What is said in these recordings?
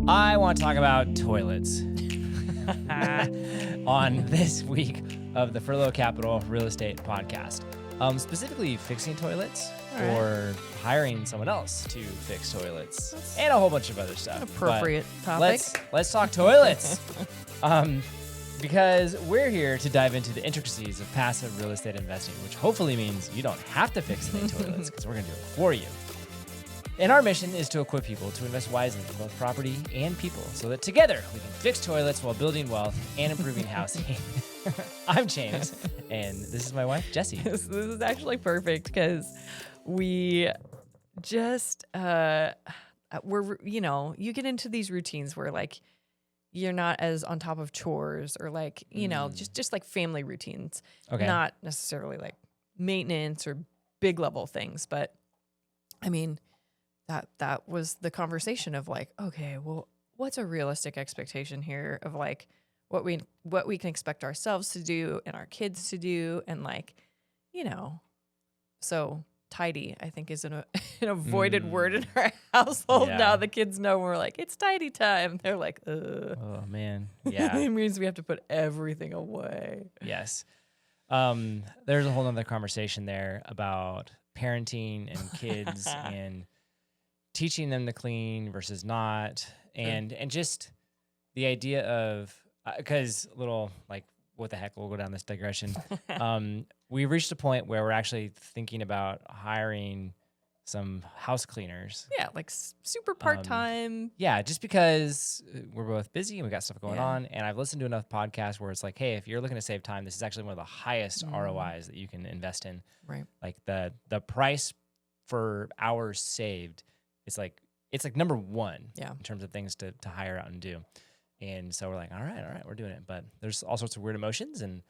I want to talk about toilets on this week of the Furlo Capital Real Estate Podcast. Specifically fixing toilets or hiring someone else to fix toilets and a whole bunch of other stuff. Appropriate topic. Let's talk toilets. Because we're here to dive into the intricacies of passive real estate investing, which hopefully means you don't have to fix any toilets because we're going to do it for you. And our mission is to equip people to invest wisely in both property and people so that together we can fix toilets while building wealth and improving housing. I'm James, and this is my wife, Jessie. This is actually perfect because we just, you get into these routines where like you're not as on top of chores or like, just like family routines. Okay. Not necessarily like maintenance or big level things, but I mean, that was the conversation of like, okay, well, what's a realistic expectation here of like what we can expect ourselves to do and our kids to do, and like, so tidy, I think, is an avoided word in our household. Yeah. Now the kids know we're like, it's tidy time. They're like, ugh. Oh man, yeah. It means we have to put everything away. Yes. There's a whole nother conversation there about parenting and kids and teaching them to clean versus not. And just the idea of, because little like, what the heck, we'll go down this digression. We've reached a point where we're actually thinking about hiring some house cleaners. Yeah, like super part-time. Yeah, just because we're both busy and we got stuff going on. And I've listened to enough podcasts where it's like, hey, if you're looking to save time, this is actually one of the highest ROIs that you can invest in. Right. Like the price for hours saved is like, it's like number one in terms of things to hire out and do. And so we're like, all right, we're doing it. But there's all sorts of weird emotions. And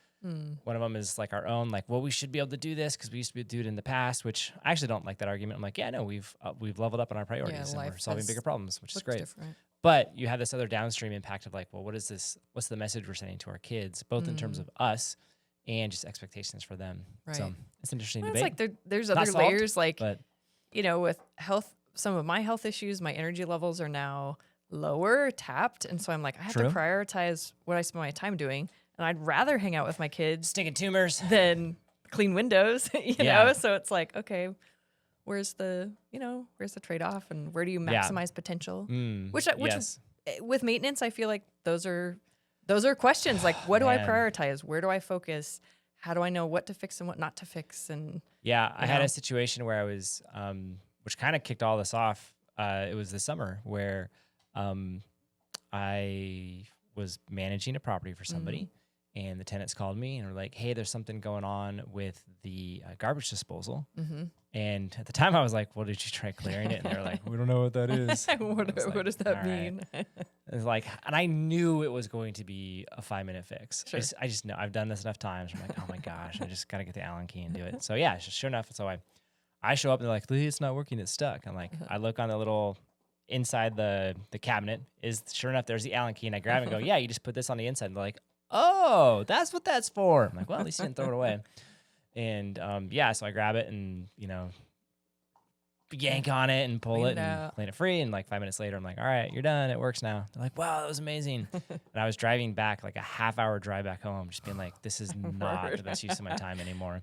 one of them is like our own, like, well, we should be able to do this because we used to do it in the past, which I actually don't like that argument. I'm like, yeah, no, we've leveled up on our priorities and we're solving bigger problems, which is great. Different. But you have this other downstream impact of like, well, what is this? What's the message we're sending to our kids, both in terms of us and just expectations for them? Right. So it's an interesting Well, debate. it's like there's other Not solved, layers, like, but with health, some of my health issues, my energy levels are now lower, tapped. And so I'm like, I have to prioritize what I spend my time doing. And I'd rather hang out with my kids stinking tumors than clean windows, know? So it's like, okay, where's the trade-off and where do you maximize potential? Which with maintenance, I feel like those are questions. Like, what do I prioritize? Where do I focus? How do I know what to fix and what not to fix? And I had a situation where I was, which kind of kicked all this off. It was the summer where I was managing a property for somebody, and the tenants called me and were like, hey, there's something going on with the garbage disposal. And at the time I was like, well, did you try clearing it? And they were like, we don't know what that is. What does that mean? It was like, and I knew it was going to be a 5-minute fix. Sure. I just know, I've done this enough times. I'm like, oh my gosh, I just got to get the Allen key and do it. So yeah, sure enough. So I show up and they're like, it's not working. It's stuck. I'm like, I look on the little inside the cabinet, is sure enough, there's the Allen key, and I grab it and go, yeah, you just put this on the inside. And they're like, oh, that's what that's for. I'm like, well, at least you didn't throw it away. And so I grab it and, yank on it and pull it and clean it free. And like 5 minutes later, I'm like, all right, you're done. It works now. They're like, wow, that was amazing. And I was driving back, like a half-hour drive back home, just being like, this is not the best use of my time anymore.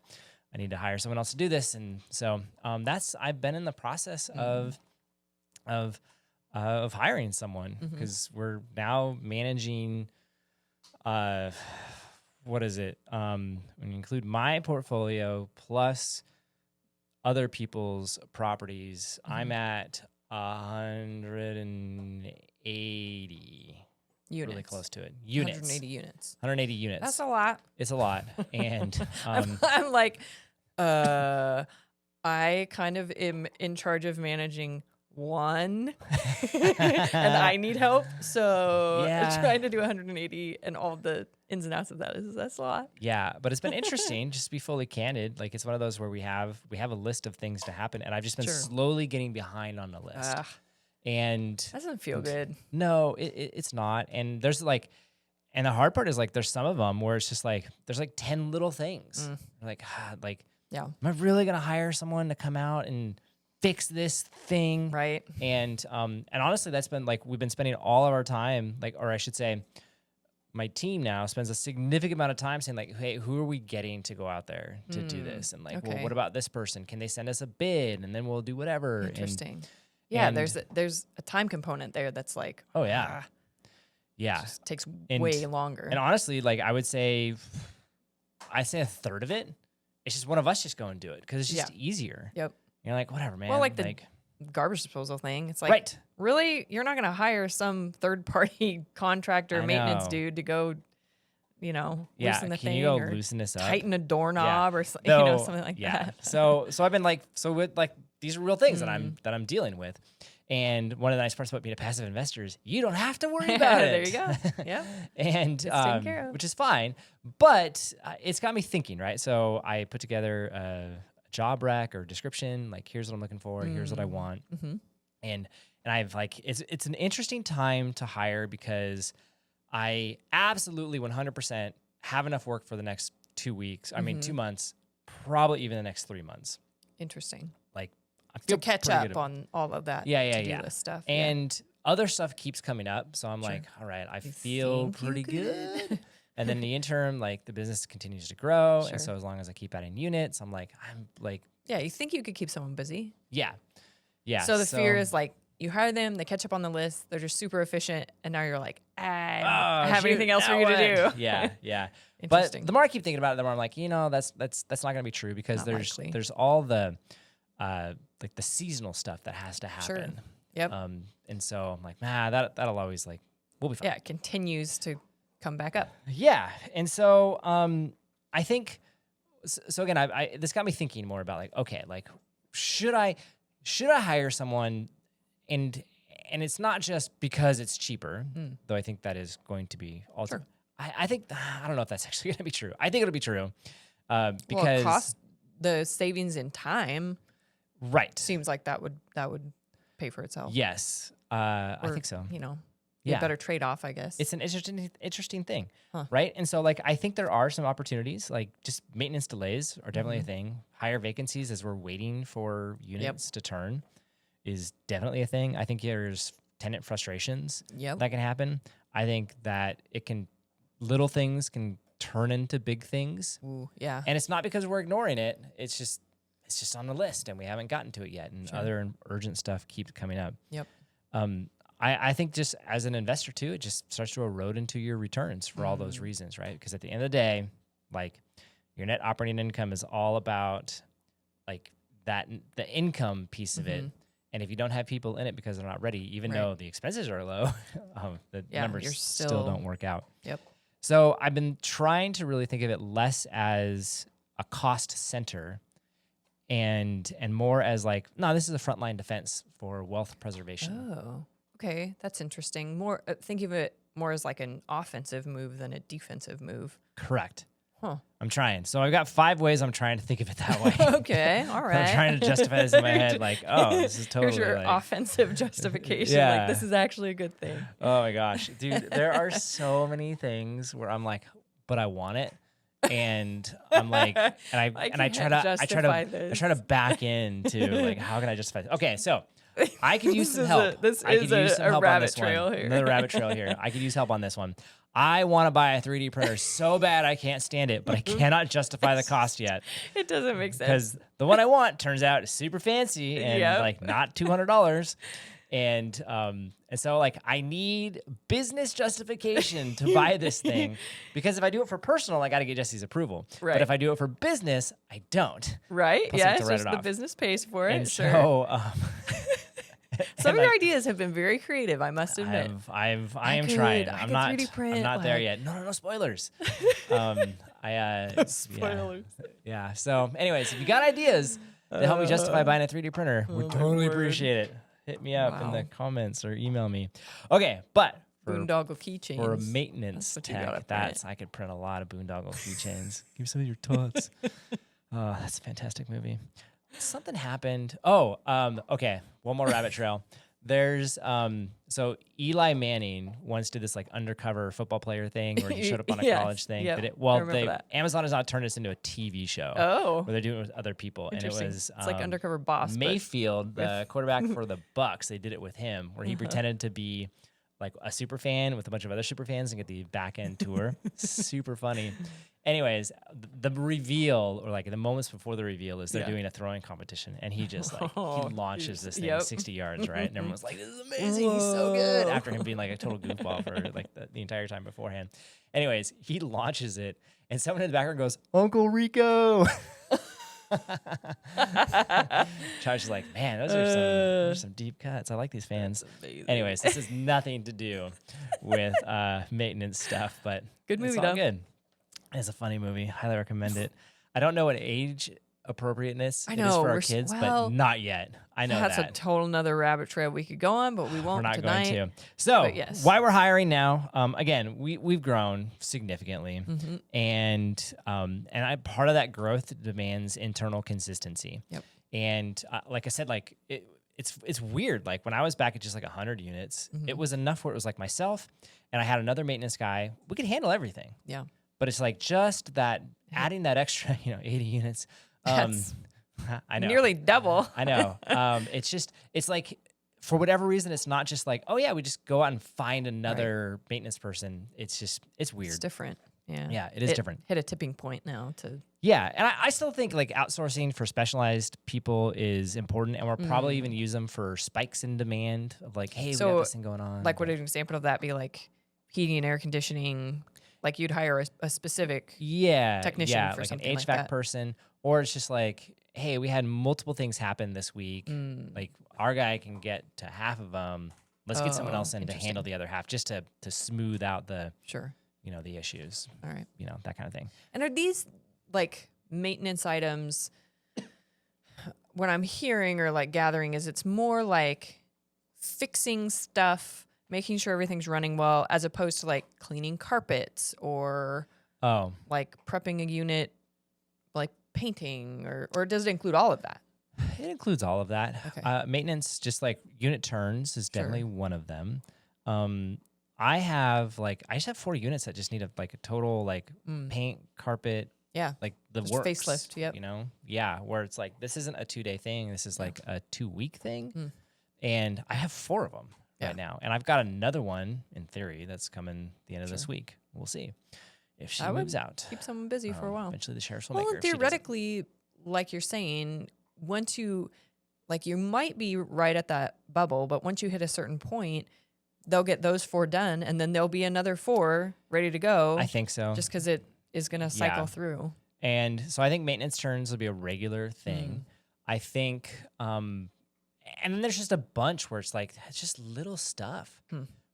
I need to hire someone else to do this. And so I've been in the process of hiring someone because we're now managing, what is it? When you include my portfolio plus other people's properties, I'm at 180 units. Really close to it. Units. 180 units. 180 units. That's a lot. It's a lot. And I'm like, I kind of am in charge of managing one and I need help. So trying to do 180 and all the ins and outs of that's a lot. Yeah. But it's been interesting, just to be fully candid. Like it's one of those where we have a list of things to happen, and I've just been slowly getting behind on the list. And that doesn't feel good. No, it's not. And there's like, and the hard part is like, there's some of them where it's just like, there's like 10 little things. Like, am I really going to hire someone to come out and fix this thing. Right. And honestly, that's been like, we've been spending all of our time, like, or I should say, my team now spends a significant amount of time saying like, hey, who are we getting to go out there to do this? And like, well, what about this person? Can they send us a bid? And then we'll do whatever. Interesting. There's a time component there that's like, oh yeah. Yeah. It just takes way longer. And honestly, like I say a third of it, it's just one of us just go and do it because it's just easier. Yep. You're like, whatever, man. Well, like the garbage disposal thing. It's like, really? You're not going to hire some third-party contractor maintenance dude to go, loosen the thing. Can you go loosen this up? Tighten a doorknob or something like that. So I've been like, with like, these are real things that I'm dealing with. And one of the nice parts about being a passive investor is you don't have to worry about it. There you go. Yeah. And which is fine, but it's got me thinking, right? So I put together a job rec or description, like here's what I'm looking for, here's what I want. And I've like, it's an interesting time to hire because I absolutely 100% have enough work for the next 2 weeks. I mean, 2 months, probably even the next 3 months. Interesting. Like I feel to catch up on all of that to-do list stuff. And other stuff keeps coming up. So I'm like, all right, I feel pretty good. And then the interim, like the business continues to grow. And so as long as I keep adding units, I'm like, yeah, you think you could keep someone busy. Yeah. Yeah. So the fear is like, you hire them, they catch up on the list, they're just super efficient, and now you're like, I don't have anything else for you to do. Yeah, yeah. But the more I keep thinking about it, the more I'm like, that's not going to be true because there's all the like the seasonal stuff that has to happen. Sure. Yep. And so I'm like, that'll always like, we'll be fine. Yeah, it continues to come back up. Yeah, and so I think so. Again, this got me thinking more about like, okay, like should I hire someone? And it's not just because it's cheaper, though I think that is going to be also. Sure. I think I don't know if that's actually going to be true. I think it'll be true because the savings in time, right? Seems like that would pay for itself. Yes, I think so. A better trade off, I guess. It's an interesting thing, right? And so like I think there are some opportunities, like just maintenance delays are definitely a thing. Higher vacancies as we're waiting for units to turn is definitely a thing. I think there's tenant frustrations that can happen. I think that little things can turn into big things. Ooh, yeah. And it's not because we're ignoring it. It's just on the list and we haven't gotten to it yet. And other urgent stuff keeps coming up. Yep. I think just as an investor too, it just starts to erode into your returns for all those reasons, right? Because at the end of the day, like your net operating income is all about like the income piece of it. And if you don't have people in it because they're not ready, even though the expenses are low, the numbers still don't work out. Yep. So I've been trying to really think of it less as a cost center and more as like, no, this is a frontline defense for wealth preservation. Oh, okay. That's interesting. More think of it more as like an offensive move than a defensive move. Correct. Huh. I'm trying. So I've got 5 ways I'm trying to think of it that way. Okay, all right. I'm trying to justify this in my head like, oh, this is totally Here's your like, offensive justification. Like, this is actually a good thing. Oh my gosh. Dude, there are so many things where I'm like, but I want it. And I'm like, and I try to back into like, how can I justify this? Okay, so I could use some help. This is a rabbit trail here. Another rabbit trail here. I could use help on this one. I want to buy a 3D printer so bad I can't stand it, but I cannot justify the cost yet. It doesn't make sense. Because the one I want turns out super fancy and like not $200. And so like I need business justification to buy this thing because if I do it for personal, I got to get Jesse's approval. Right. But if I do it for business, I don't. Right. Yeah. It's just the business pays for it. And so, some of your ideas have been very creative, I must admit. I am trying. I'm not there yet. No spoilers. Spoilers. Yeah. So, anyways, if you got ideas to help me justify buying a 3D printer, would totally appreciate it. Hit me up in the comments or email me. Okay, but boondoggle keychains. For a maintenance tech, I could print a lot of boondoggle keychains. Give me some of your thoughts. Oh, that's a fantastic movie. Something happened. Okay. One more rabbit trail. There's so Eli Manning once did this like undercover football player thing where he showed up on a college thing. Yep. Did it, I well, remember that. Amazon has now turned this into a TV show. Oh, where they're doing it with other people, and it interesting. was It's like Undercover Boss. Mayfield, the quarterback for the Bucks. They did it with him, where he pretended to be like a super fan with a bunch of other super fans and get the back end tour. Super funny. Anyways, the reveal, or like the moments before the reveal, is they're doing a throwing competition, and he just like he launches this thing 60 yards, right? And everyone's like, "This is amazing! He's so good!" After him being like a total goofball for like the entire time beforehand. Anyways, he launches it, and someone in the background goes, "Uncle Rico." Josh is like, man, those are some deep cuts. I like these fans. Anyways, this has nothing to do with maintenance stuff, but good movie, it's all though. good. It's a funny movie. Highly recommend it. I don't know what age appropriateness it is for our kids, but not yet. I know that's a total another rabbit trail we could go on, but we won't. We're not tonight. going to. So, yes. Why we're hiring now? Again, we've grown significantly, and part of that growth demands internal consistency. Yep. And like I said, like it's weird. Like when I was back at just like 100 units, it was enough where it was like myself and I had another maintenance guy. We could handle everything. Yeah. But it's like just that adding that extra, 80 units. That's I know. nearly double. I know. It's like, for whatever reason, it's not just like, oh yeah, we just go out and find another maintenance person. It's weird. It's different. Yeah. Yeah, it is different. Hit a tipping point now to. Yeah. And I still think like outsourcing for specialized people is important. And we'll probably even use them for spikes in demand of like, hey, we got this thing going on. Like, would an example of that be like heating and air conditioning? Like you'd hire a specific technician for like something an like HVAC that. person, or it's just like, hey, we had multiple things happen this week. Like our guy can get to half of them. Let's get someone else in to handle the other half, just to smooth out the the issues. All right, that kind of thing. And are these like maintenance items? What I'm hearing or like gathering is it's more like fixing stuff, making sure everything's running well, as opposed to like cleaning carpets or like prepping a unit, like painting, or does it include all of that? It includes all of that. Okay. Maintenance, just like unit turns, is definitely one of them. I just have 4 units that just need a total paint, carpet, like the just works, facelift. Yep. where it's like this isn't a 2-day thing. This is like a 2-week thing, and I have 4 of them. Right now, and I've got another one in theory that's coming the end of this week. We'll see if she moves out. Keep someone busy for a while. Eventually, the sheriffs will make her. Well, theoretically, like you're saying, once you you might be right at that bubble, but once you hit a certain point, they'll get those 4 done, and then there'll be another 4 ready to go. I think so, just because it is going to cycle through. And so I think maintenance turns will be a regular thing. I think. And then there's just a bunch where it's like, it's just little stuff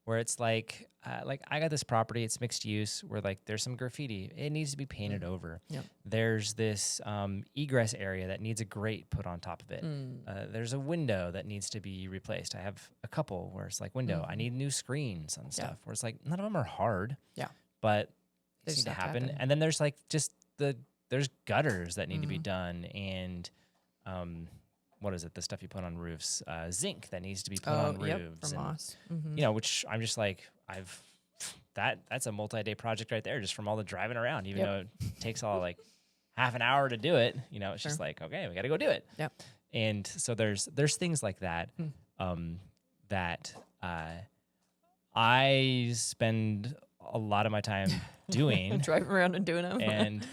where it's like I got this property, it's mixed use, where like there's some graffiti, it needs to be painted over. Yep. There's this egress area that needs a grate put on top of it. There's a window that needs to be replaced. I have a couple where it's like window, I need new screens and stuff, where it's like none of them are hard, but they need to happen. And then there's like just there's gutters that need to be done, and what is it? The stuff you put on roofs, zinc that needs to be put on roofs, from Moss. Which I'm just like, that's a multi-day project right there, just from all the driving around. Even though it takes all like half an hour to do it, it's just like, okay, we got to go do it. Yep. And so there's things like that that I spend a lot of my time doing, driving around and doing them, and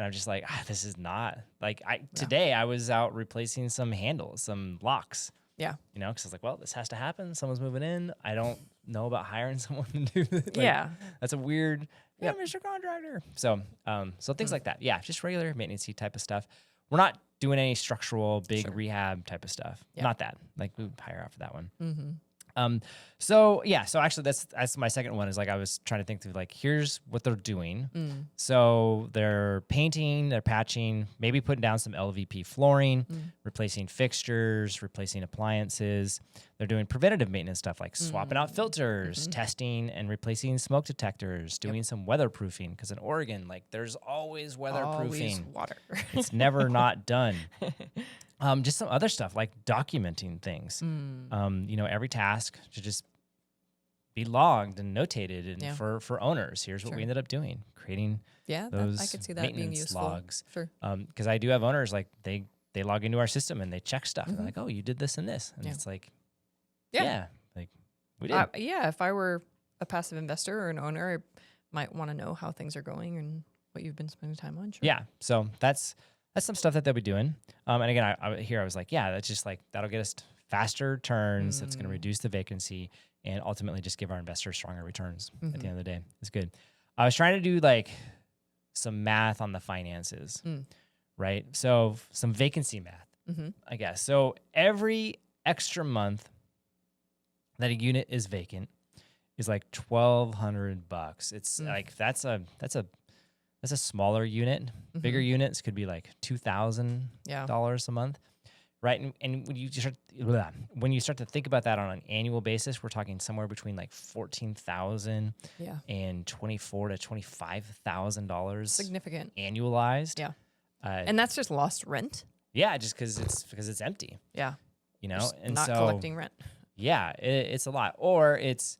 I'm just like, this is not like today I was out replacing some handles, some locks. Yeah. Because I was like, well, this has to happen. Someone's moving in. I don't know about hiring someone to do this. That's a weird, Mr. Contractor. So things like that. Yeah. Just regular maintenance type of stuff. We're not doing any structural, big rehab type of stuff. Not that. Like we would hire out for that one. So actually that's my second one, is like I was trying to think through like, here's what they're doing. So they're painting, they're patching, maybe putting down some LVP flooring, replacing fixtures, replacing appliances. They're doing preventative maintenance stuff like swapping out filters, testing and replacing smoke detectors, doing some weatherproofing, because in Oregon, like there's always weatherproofing. Always water. It's never not done. Just some other stuff like documenting things. Every task should just be logged and notated, and for owners, here's what we ended up doing, creating those I could see that being useful. logs. Sure. Because I do have owners like they log into our system and they check stuff. And they're like, oh, you did this and this, and it's like, like we did. If I were a passive investor or an owner, I might want to know how things are going and what you've been spending time on. Sure. Yeah. So that's some stuff that they'll be doing. And again, I was like, that's just like, that'll get us faster turns. That's going to reduce the vacancy and ultimately just give our investors stronger returns at the end of the day. It's good. I was trying to do like some math on the finances, right? So some vacancy math, I guess. So every extra month that a unit is vacant is like $1,200. It's like, that's a smaller unit. Bigger units could be like $2,000 a month, right? And when you start to think about that on an annual basis, we're talking somewhere between like $14,000 and $24,000 to $25,000. Significant. Annualized. Yeah. And that's just lost rent. Yeah, just because it's empty. Yeah. And not collecting rent. Yeah, it's a lot. Or it's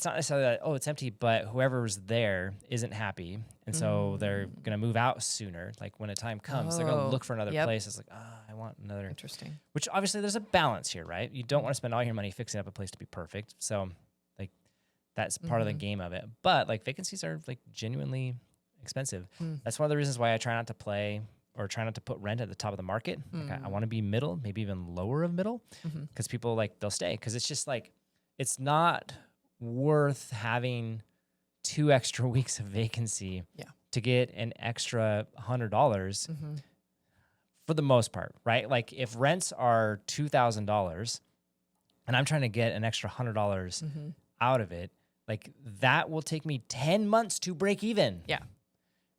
not necessarily that, it's empty, but whoever's there isn't happy. And so they're going to move out sooner. Like when a time comes, they're going to look for another place. It's like, I want another. Interesting. Which obviously there's a balance here, right? You don't want to spend all your money fixing up a place to be perfect. So like that's part of the game of it. But like vacancies are like genuinely expensive. That's one of the reasons why I try not to put rent at the top of the market. Like I want to be middle, maybe even lower of middle, because people they'll stay. Because it's just like, it's not worth having 2 extra weeks of vacancy to get an extra $100 for the most part, right? Like if rents are $2,000 and I'm trying to get an extra $100 out of it, like that will take me 10 months to break even. Yeah.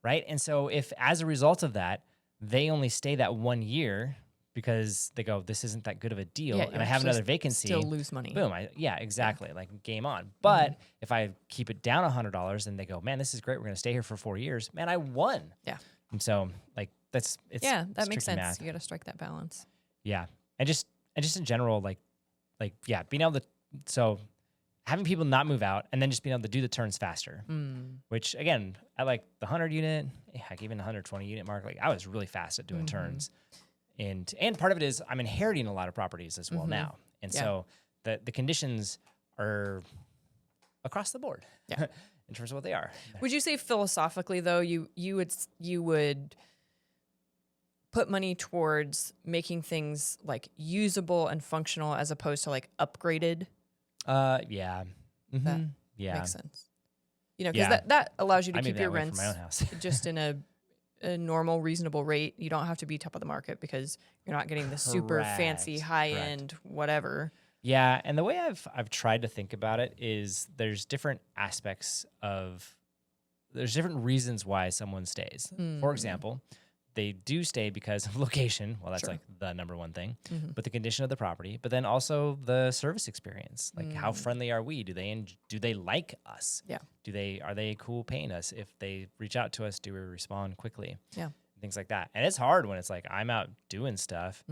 Right. And so if as a result of that, they only stay that 1 year because they go, this isn't that good of a deal, and I have another vacancy. Still lose money. Boom. Exactly. Like game on. But if I keep it down $100 and they go, man, this is great, we're going to stay here for 4 years, man, I won. Yeah. And so like that makes sense. Math. You got to strike that balance. Yeah. And just in general, being able to, so having people not move out and then just being able to do the turns faster, which again, I like the 100 unit, heck, even the 120 unit mark. Like I was really fast at doing turns. And part of it is I'm inheriting a lot of properties as well now. And so the conditions are across the board in terms of what they are. Would you say philosophically though, you would put money towards making things like usable and functional as opposed to like upgraded? Yeah. That makes sense. Because that allows you to keep your rents my own house. just in a normal, reasonable rate. You don't have to be top of the market because you're not getting the super fancy, high end, whatever. Yeah, and the way I've tried to think about it is there's different reasons why someone stays. For example, they do stay because of location. Well, that's like the number one thing. But the condition of the property, but then also the service experience. Like how friendly are we? Do they like us? Yeah. Are they cool paying us? If they reach out to us, do we respond quickly? Yeah. Things like that. And it's hard when it's like I'm out doing stuff.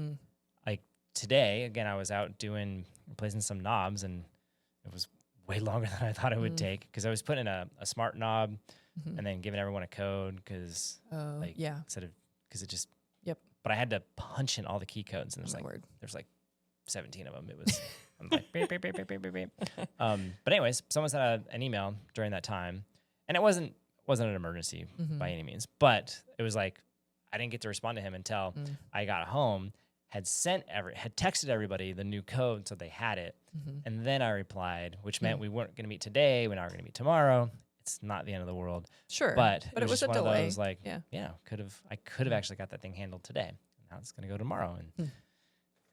Like today, again, I was out replacing some knobs, and it was way longer than I thought it would take because I was putting in a smart knob and then giving everyone a code because instead of because it just but I had to punch in all the key codes, and there's like 17 of them. It was I'm like beep, beep, beep, beep, beep, beep, beep. But anyways, someone sent an email during that time, and it wasn't an emergency by any means, but it was like I didn't get to respond to him until I got home, had texted everybody the new code so they had it, and then I replied, which meant we weren't going to meet today, we're not going to meet tomorrow. It's not the end of the world. Sure. But it was a one delay. Of those, I could have actually got that thing handled today. Now it's going to go tomorrow, and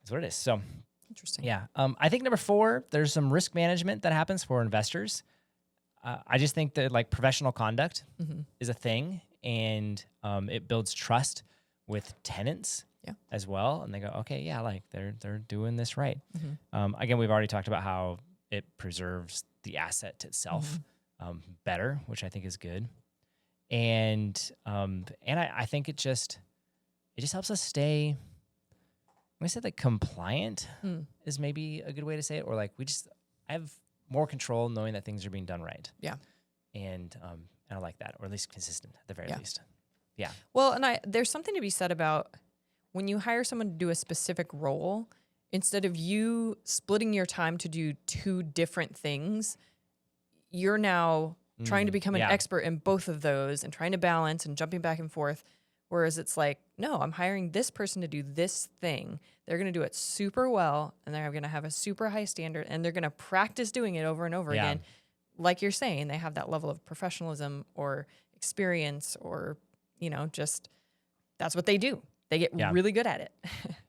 that's what it is. So interesting. Yeah. I think number 4, there's some risk management that happens for investors. I just think that like professional conduct is a thing, and it builds trust with tenants as well. And they go, okay, yeah, like they're doing this right. Again, we've already talked about how it preserves the asset itself. Better, which I think is good, and I think it just helps us stay I said like compliant is maybe a good way to say it, or like I have more control knowing that things are being done right. Yeah. And I like that, or at least consistent at the very least. Yeah. Well, and there's something to be said about when you hire someone to do a specific role, instead of you splitting your time to do two different things, you're now trying to become an expert in both of those and trying to balance and jumping back and forth. Whereas it's like, no, I'm hiring this person to do this thing. They're going to do it super well, and they're going to have a super high standard, and they're going to practice doing it over and over again. Like you're saying, they have that level of professionalism or experience, or, just that's what they do. They get really good at it.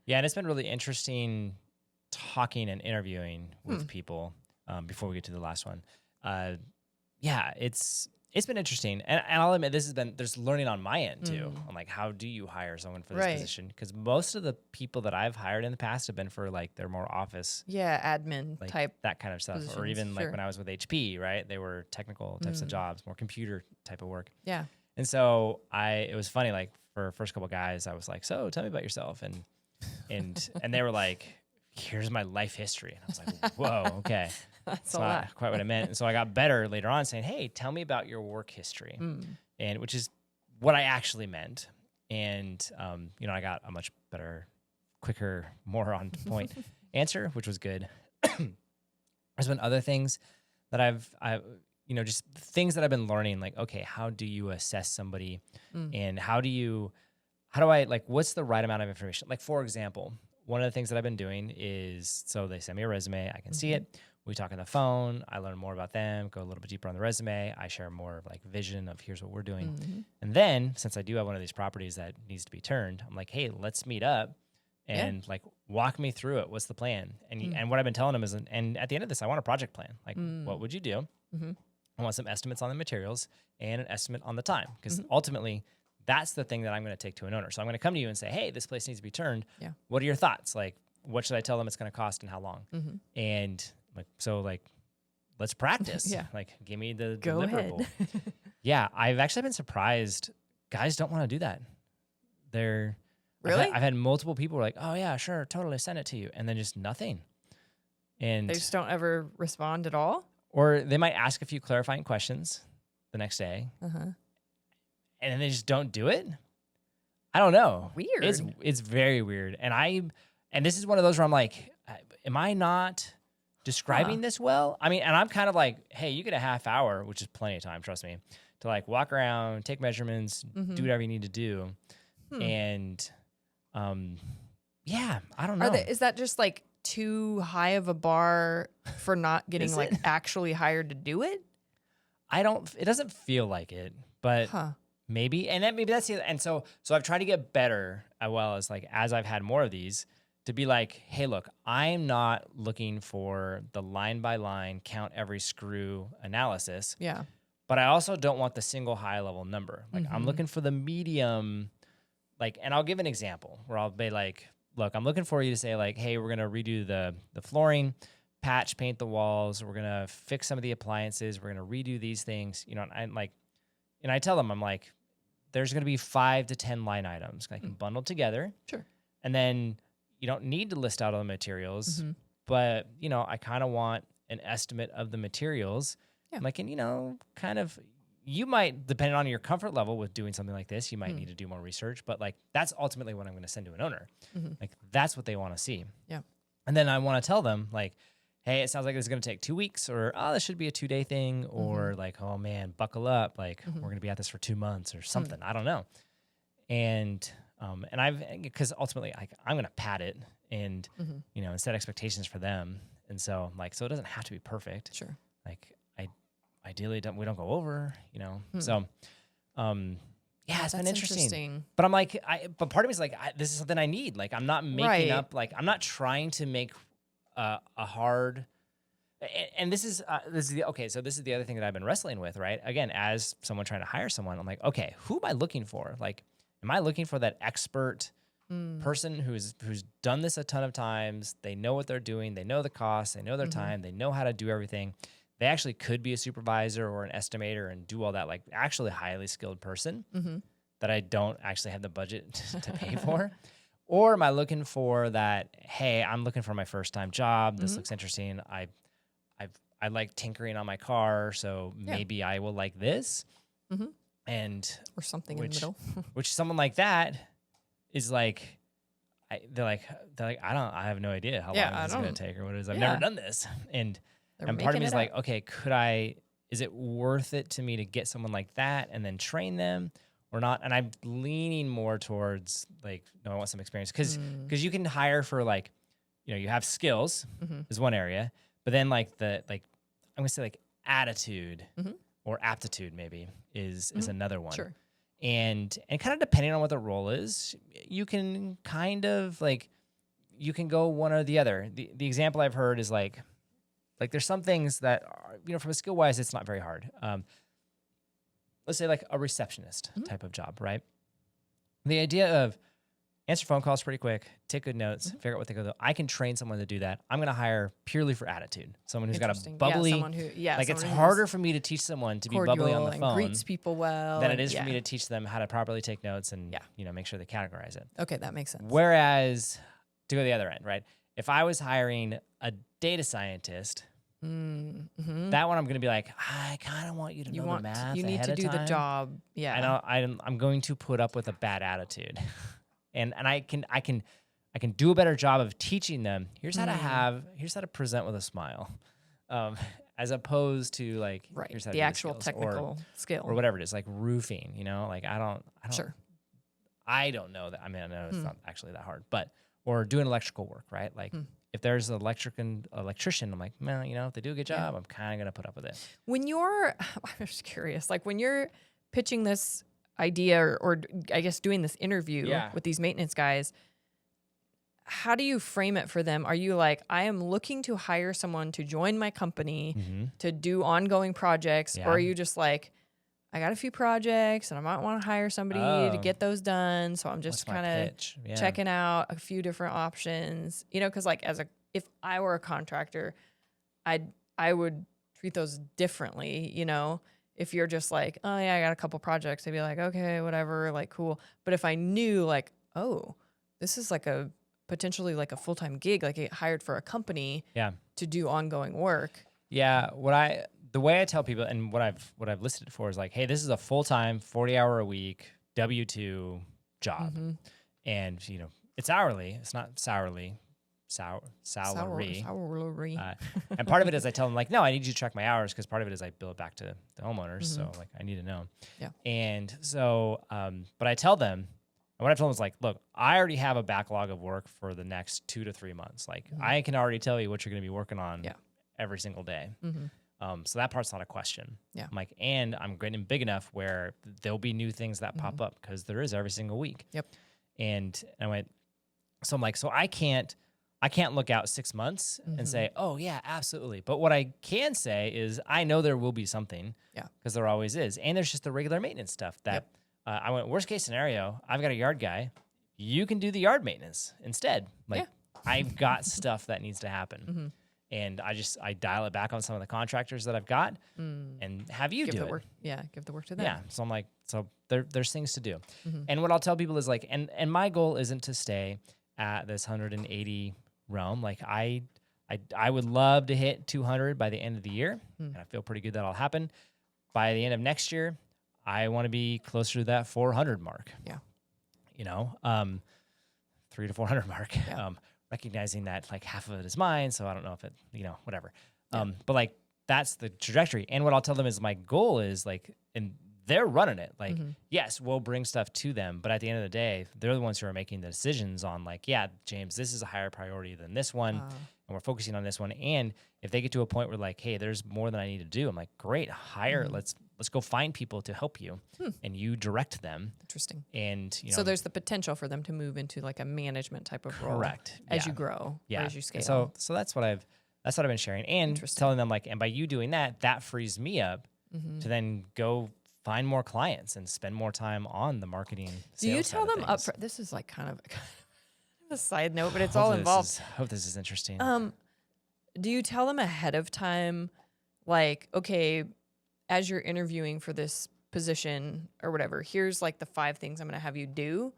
Yeah, and it's been really interesting talking and interviewing with people before we get to the last one. It's been interesting. And I'll admit, there's learning on my end too. I'm like, how do you hire someone for this position? Because most of the people that I've hired in the past have been for like their more office. Yeah, admin like type. That kind of stuff. Positions, or even like when I was with HP, right? They were technical types of jobs, more computer type of work. Yeah. And so it was funny, like for first couple guys, I was like, so tell me about yourself. And they were like, here's my life history. And I was like, whoa, okay. That's not quite what I meant. And so I got better later on saying, hey, tell me about your work history. And which is what I actually meant. And, I got a much better, quicker, more on point answer, which was good. There's been other things that I've just things that I've been learning, like, okay, how do you assess somebody and how do I, like, what's the right amount of information? Like, for example, one of the things that I've been doing is, so they send me a resume, I can see it. We talk on the phone. I learn more about them, go a little bit deeper on the resume. I share more of like vision of here's what we're doing. And then since I do have one of these properties that needs to be turned, I'm like, hey, let's meet up and like walk me through it. What's the plan? And what I've been telling them is, and at the end of this, I want a project plan. Like, what would you do? I want some estimates on the materials and an estimate on the time. Because ultimately, that's the thing that I'm going to take to an owner. So I'm going to come to you and say, hey, this place needs to be turned. Yeah. What are your thoughts? Like, what should I tell them it's going to cost and how long? And like, let's practice. Like, give me the deliverable. Yeah, I've actually been surprised. Guys don't want to do that. They're really. I've had multiple people who are like, oh yeah, sure, totally, send it to you, and then just nothing. And they just don't ever respond at all. Or they might ask a few clarifying questions the next day, and then they just don't do it. I don't know. Weird. It's very weird. And this is one of those where I'm like, am I not describing this well? I mean, and I'm kind of like, hey, you get a half hour, which is plenty of time, trust me, to like walk around, take measurements, do whatever you need to do. And I don't know. Is that just like too high of a bar for not getting like actually hired to do it? It doesn't feel like it, but maybe. And maybe that's it. And so I've tried to get better as I've had more of these, to be like, hey, look, I'm not looking for the line by line, count every screw analysis. Yeah. But I also don't want the single high level number. Like, I'm looking for the medium, like, and I'll give an example where I'll be like, look, I'm looking for you to say like, hey, we're going to redo the flooring, paint the walls. We're going to fix some of the appliances. We're going to redo these things, and I tell them, I'm like, there's going to be 5 to 10 line items I can bundle together. Sure. And then you don't need to list out all the materials, but, I kind of want an estimate of the materials. Yeah. Like, and, kind of, you might, depending on your comfort level with doing something like this, you might need to do more research, but like, that's ultimately what I'm going to send to an owner. Like, that's what they want to see. Yeah. And then I want to tell them like, hey, it sounds like this is going to take 2 weeks, or, oh, this should be a 2-day thing, or like, oh man, buckle up. Like, we're going to be at this for 2 months or something. I don't know. And because ultimately I'm going to pad it and, and set expectations for them. And so so it doesn't have to be perfect. Sure. Like, ideally we don't go over, so, it's been interesting. But I'm like, but part of me is like, this is something I need. Like, I'm not making up, like, I'm not trying to make a hard, and this is the other thing that I've been wrestling with, right? Again, as someone trying to hire someone, I'm like, okay, who am I looking for? Like, am I looking for that expert person who's done this a ton of times? They know what they're doing. They know the costs. They know their time. They know how to do everything. They actually could be a supervisor or an estimator and do all that, like, actually a highly skilled person that I don't actually have the budget to pay for. Or am I looking for that, hey, I'm looking for my first time job. This looks interesting. I like tinkering on my car, so maybe I will like this. And or something in the middle. Which someone like that is like, they're like, I have no idea how long this is going to take or what it is. I've never done this. And part of me is like, okay, is it worth it to me to get someone like that and then train them or not? And I'm leaning more towards like, no, I want some experience because you can hire for like, you have skills is one area, but then like I'm going to say like attitude or aptitude maybe is another one. Sure. And kind of depending on what the role is, you can kind of like, you can go one or the other. The example I've heard is like there's some things that are, from a skill wise, it's not very hard. Let's say like a receptionist type of job, right? The idea of answer phone calls pretty quick, take good notes, figure out what they go. I can train someone to do that. I'm going to hire purely for attitude. Someone who's got a bubbly, it's harder for me to teach someone to be bubbly on the phone, greets people well, than it is for me to teach them how to properly take notes and make sure they categorize it. Okay, that makes sense. Whereas to go the other end, right? If I was hiring a data scientist, that one I'm going to be like, I kind of want you to know the math. You need to do the job. Yeah, I'm going to put up with a bad attitude. And I can do a better job of teaching them. Here's how to present with a smile, as opposed to like here's how to the actual technical skill or whatever it is, like roofing. Like I don't sure. I don't know that. I mean, I know it's not actually that hard, but or doing electrical work, right? Like if there's an electrician, I'm like, man, if they do a good job, I'm kind of gonna put up with it. When I'm just curious, like when you're pitching this idea or I guess doing this interview with these maintenance guys, how do you frame it for them? Are you like, I am looking to hire someone to join my company to do ongoing projects? Or are you just like, I got a few projects and I might want to hire somebody to get those done. So I'm just kind of checking out a few different options, because like if I were a contractor, I would treat those differently, If you're just like, oh yeah, I got a couple projects, I'd be like, okay, whatever, like cool. But if I knew like, oh, this is like potentially like a full-time gig, like get hired for a company to do ongoing work. Yeah. The way I tell people and what I've listed it for is like, hey, this is a full-time 40-hour a week W-2 job. And it's hourly. It's not salary. And part of it is I tell them like, no, I need you to track my hours because part of it is I bill it back to the homeowners. So like I need to know. Yeah. And so, but I tell them, and what I told them is like, look, I already have a backlog of work for the next 2 to 3 months. Like I can already tell you what you're going to be working on every single day. So that part's not a question. Yeah. I'm like, and I'm getting big enough where there'll be new things that pop up because there is every single week. Yep. And I went, so I'm like, so I can't look out 6 months and say, oh yeah, absolutely. But what I can say is I know there will be something because there always is. And there's just the regular maintenance stuff that I went, worst case scenario, I've got a yard guy. You can do the yard maintenance instead. Like I've got stuff that needs to happen. And I dial it back on some of the contractors that I've got and have you do it. Work. Yeah, give the work to them. Yeah, so I'm like, so there's things to do. And what I'll tell people is like, and my goal isn't to stay at this 180 realm. Like I would love to hit 200 by the end of the year, and I feel pretty good that'll happen. By the end of next year, I want to be closer to that 400 mark. Yeah. 300 to 400 mark. Yeah. Recognizing that like half of it is mine, so I don't know if it, whatever. But like that's the trajectory. And what I'll tell them is my goal is like, and they're running it. Like, yes, we'll bring stuff to them, but at the end of the day, they're the ones who are making the decisions on like, yeah, James, this is a higher priority than this one, and we're focusing on this one. And if they get to a point where like, hey, there's more than I need to do, I'm like, great, hire. Let's go find people to help you, and you direct them. Interesting. And so there's the potential for them to move into like a management type of role. Correct. As you grow, or as you scale. So that's what I've been sharing, and telling them like, and by you doing that frees me up to then go find more clients and spend more time on the marketing. Do you tell them up front? This is like kind of a side note, but it's all involved. Hope this is interesting. Do you tell them ahead of time, like, okay, as you're interviewing for this position or whatever, here's like the 5 things I'm going to have you do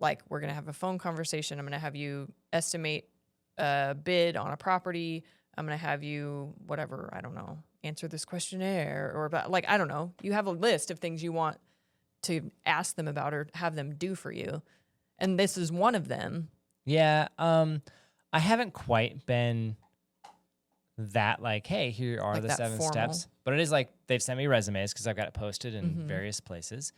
like we're going to have a phone conversation. I'm going to have you estimate a bid on a property. I'm going to have you, whatever, I don't know, answer this questionnaire or about, like, I don't know. You have a list of things you want to ask them about or have them do for you. And this is one of them. Yeah. I haven't quite been that like, hey, here are Like the that 7 formal. steps. But it is like they've sent me resumes because I've got it posted in Mm-hmm. various places.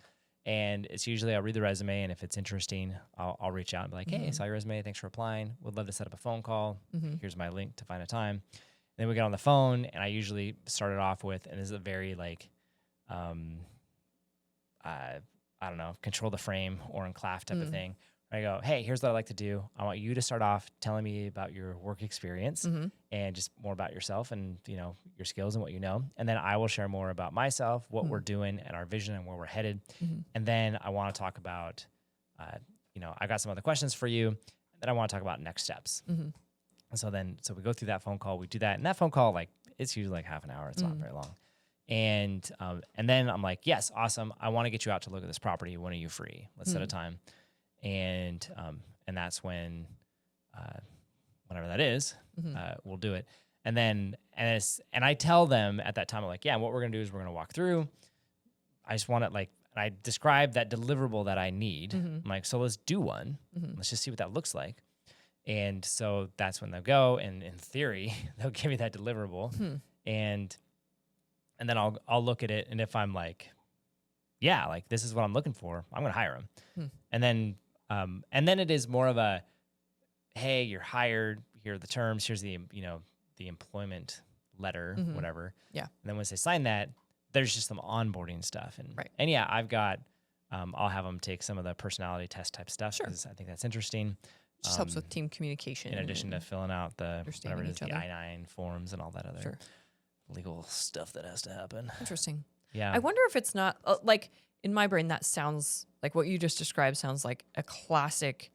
And it's usually I'll read the resume, and if it's interesting, I'll reach out and be like, hey, I saw your resume. Thanks for applying. Would love to set up a phone call. Here's my link to find a time. And then we get on the phone, and I usually start it off with, and this is a very like, I don't know, control the frame or enclave type of thing. I go, hey, here's what I like to do. I want you to start off telling me about your work experience and just more about yourself and, you know, your skills and what you know. And then I will share more about myself, what we're doing and our vision and where we're headed. And then I want to talk about, you know, I got some other questions for you. And then I want to talk about next steps. And so we go through that phone call, we do that. And that phone call, like, it's usually like half an hour. It's not very long. And then I'm like, yes, awesome. I want to get you out to look at this property. When are you free? Let's set a time. And that's when, whenever that is, we'll do it. And then, and I tell them at that time, I'm like, yeah, what we're going to do is we're going to walk through. I just want it like, I describe that deliverable that I need. I'm like, so let's do one. Let's just see what that looks like. And so that's when they'll go. And in theory, they'll give me that deliverable. And then I'll look at it. And if I'm like, yeah, like this is what I'm looking for, I'm going to hire them. And then it is more of a, hey, you're hired. Here are the terms. Here's the, you know, the employment letter, whatever. Yeah. And then once they sign that, there's just some onboarding stuff. And yeah, I've got, I'll have them take some of the personality test type stuff because I think that's interesting. Just helps with team communication. In addition to filling out the, whatever it is, the other. I-9 forms and all that other legal stuff that has to happen. Interesting. Yeah. I wonder if it's not, like, in my brain, that sounds like what you just described sounds like a classic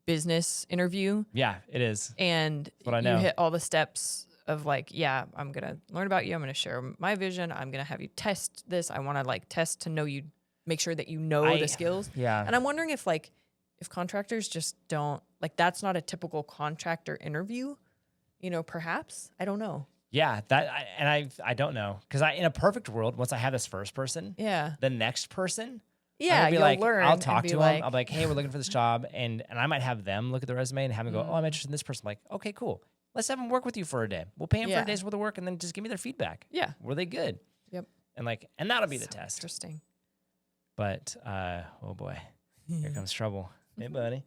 business interview. Yeah, it is. And that's what I know. You hit all the steps of like, yeah, I'm going to learn about you. I'm going to share my vision. I'm going to have you test this. I want to like test to know you, make sure that you know the skills. Yeah. And I'm wondering if like, if contractors just don't, like, that's not a typical contractor interview, you know, perhaps, I don't know. Yeah, I don't know, because in a perfect world, once I have this first person, the next person, you'll like, learn. I'll talk to them. I'll be like, hey, we're looking for this job, and I might have them look at the resume and have them go, oh, I'm interested in this person. I'm like, okay, cool. Let's have them work with you for a day. We'll pay them for a day's worth of work, and then just give me their feedback. Yeah, were they good? Yep. And that'll be the test. Interesting. But oh boy, here comes trouble. Hey, buddy.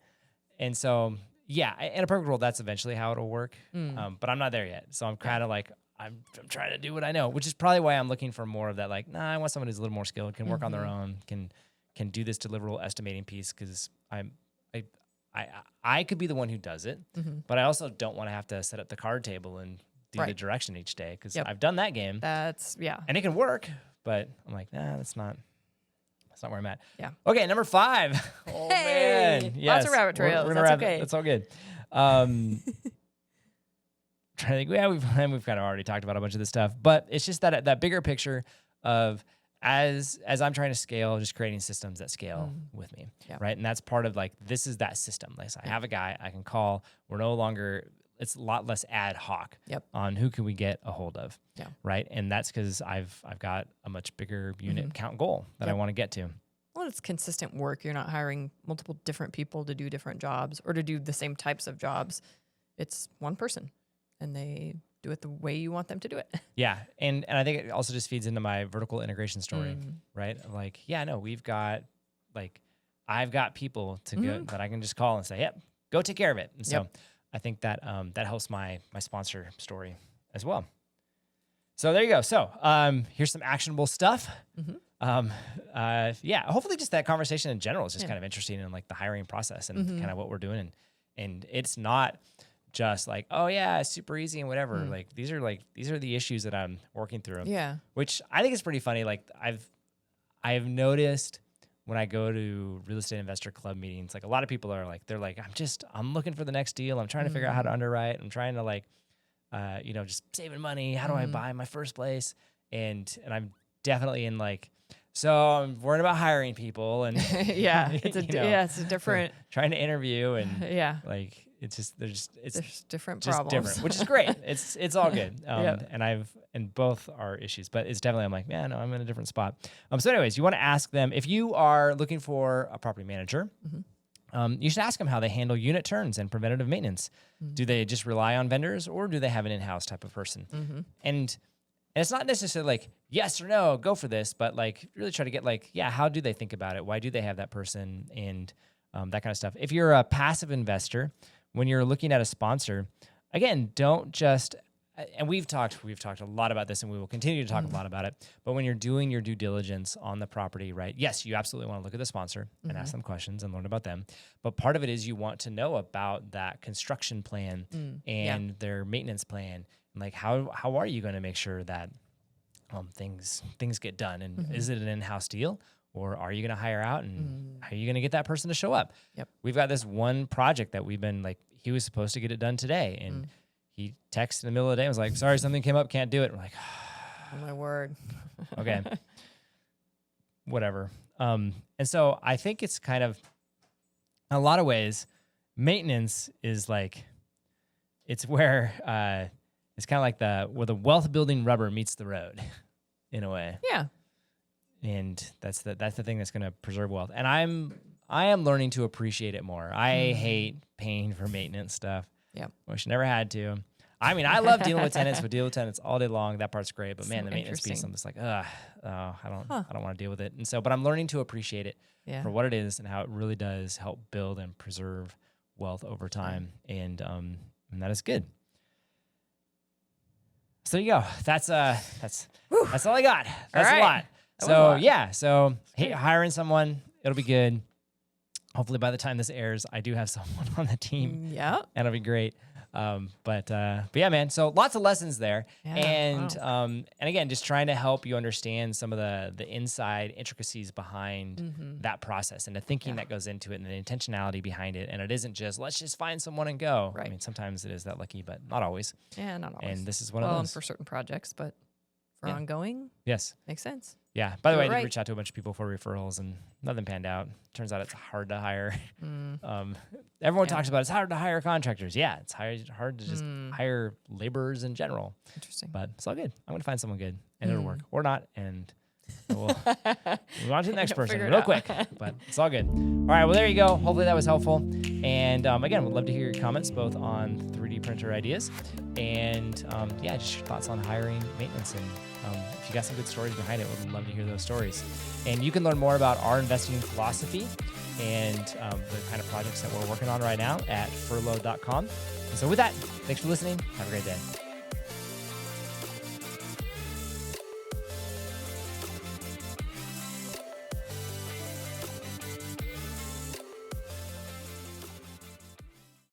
And so, yeah, in a perfect world, that's eventually how it'll work. But I'm not there yet. So I'm kind of like, I'm trying to do what I know, which is probably why I'm looking for more of that. Like, I want someone who's a little more skilled, can work on their own, can do this deliverable estimating piece. Because I could be the one who does it, but I also don't want to have to set up the card table and do the direction each day, because I've done that game. That's and it can work, but I'm like, nah, that's not where I'm at. Yeah. Okay, number 5. Oh, man. Yes. Lots of rabbit trails. That's okay. That's all good. Trying to think, yeah, we've kind of already talked about a bunch of this stuff, but it's just that bigger picture of as I'm trying to scale, just creating systems that scale with me, right? And that's part of like, this is that system. Like, I have a guy I can call. We're no longer, it's a lot less ad hoc on who can we get a hold of, right? And that's because I've got a much bigger unit count goal that I want to get to. Well, it's consistent work. You're not hiring multiple different people to do different jobs or to do the same types of jobs. It's one person, and they do it the way you want them to do it. Yeah, and I think it also just feeds into my vertical integration story, right? Like, yeah, no, we've got, like, I've got people to go that I can just call and say, yep, go take care of it. And so I think that that helps my sponsor story as well. So there you go. So here's some actionable stuff. Yeah, hopefully just that conversation in general is just kind of interesting in like the hiring process and kind of what we're doing. And it's not just like, oh yeah, it's super easy and whatever. Like these are the issues that I'm working through. Yeah. Which I think is pretty funny. Like I've noticed when I go to real estate investor club meetings, like a lot of people are like, they're like, I'm looking for the next deal. I'm trying to figure out how to underwrite. I'm trying to like, just saving money. How do I buy my first place? And I'm definitely in like So I'm worried about hiring people and yeah, it's a different trying to interview and like it's just there's different just problems, different, which is great. It's all good. And both are issues, but it's definitely I'm like, man, no, I'm in a different spot. So anyways, you want to ask them if you are looking for a property manager. You should ask them how they handle unit turns and preventative maintenance. Do they just rely on vendors or do they have an in-house type of person? And it's not necessarily like yes or no, go for this, but like really try to get like, how do they think about it? Why do they have that person? And that kind of stuff. If you're a passive investor, when you're looking at a sponsor, again, don't just, and we've talked a lot about this and we will continue to talk a lot about it, but when you're doing your due diligence on the property, right? Yes, you absolutely want to look at the sponsor and ask them questions and learn about them. But part of it is you want to know about that construction plan and their maintenance plan. And like, how are you going to make sure that things get done? And is it an in-house deal? Or are you going to hire out and how are you going to get that person to show up? Yep. We've got this one project that we've been like, he was supposed to get it done today. And he texted in the middle of the day and was like, sorry, something came up, can't do it. We're like, oh my word. Okay. Whatever. And so I think it's kind of, in a lot of ways, maintenance is like, it's where, it's kind of like where the wealth building rubber meets the road in a way. Yeah. And that's the thing that's going to preserve wealth. And I am learning to appreciate it more. I hate paying for maintenance stuff. Yeah. Wish I never had to. I mean, I love dealing with tenants. We deal with tenants all day long. That part's great. But man, the maintenance piece, I'm just like, I don't want to deal with it. And so, but I'm learning to appreciate it for what it is and how it really does help build and preserve wealth over time. And that is good. So there you go. That's all I got. That's a lot. So hiring someone, it'll be good. Hopefully by the time this airs, I do have someone on the team. Yeah. And it'll be great. But yeah, man. So lots of lessons there. Yeah, and again, just trying to help you understand some of the inside intricacies behind that process and the thinking that goes into it and the intentionality behind it. And it isn't just, let's just find someone and go. Right. I mean, sometimes it is that lucky, but not always. Yeah, not always. And this is one of those. And for certain projects, but for ongoing, yes, makes sense. Yeah. By the way, I did reach out to a bunch of people for referrals and nothing panned out. Turns out it's hard to hire. Everyone talks about it's hard to hire contractors. Yeah, it's hard to just hire laborers in general. Interesting. But it's all good. I'm going to find someone good and it'll work or not. And we'll move on to the next person real quick. But it's all good. All right. Well, there you go. Hopefully that was helpful. And again, we'd love to hear your comments both on 3D printer ideas and just your thoughts on hiring, maintenance, and if you got some good stories behind it, we'd love to hear those stories. And you can learn more about our investing philosophy and the kind of projects that we're working on right now at furlo.com. And so with that, thanks for listening. Have a great day.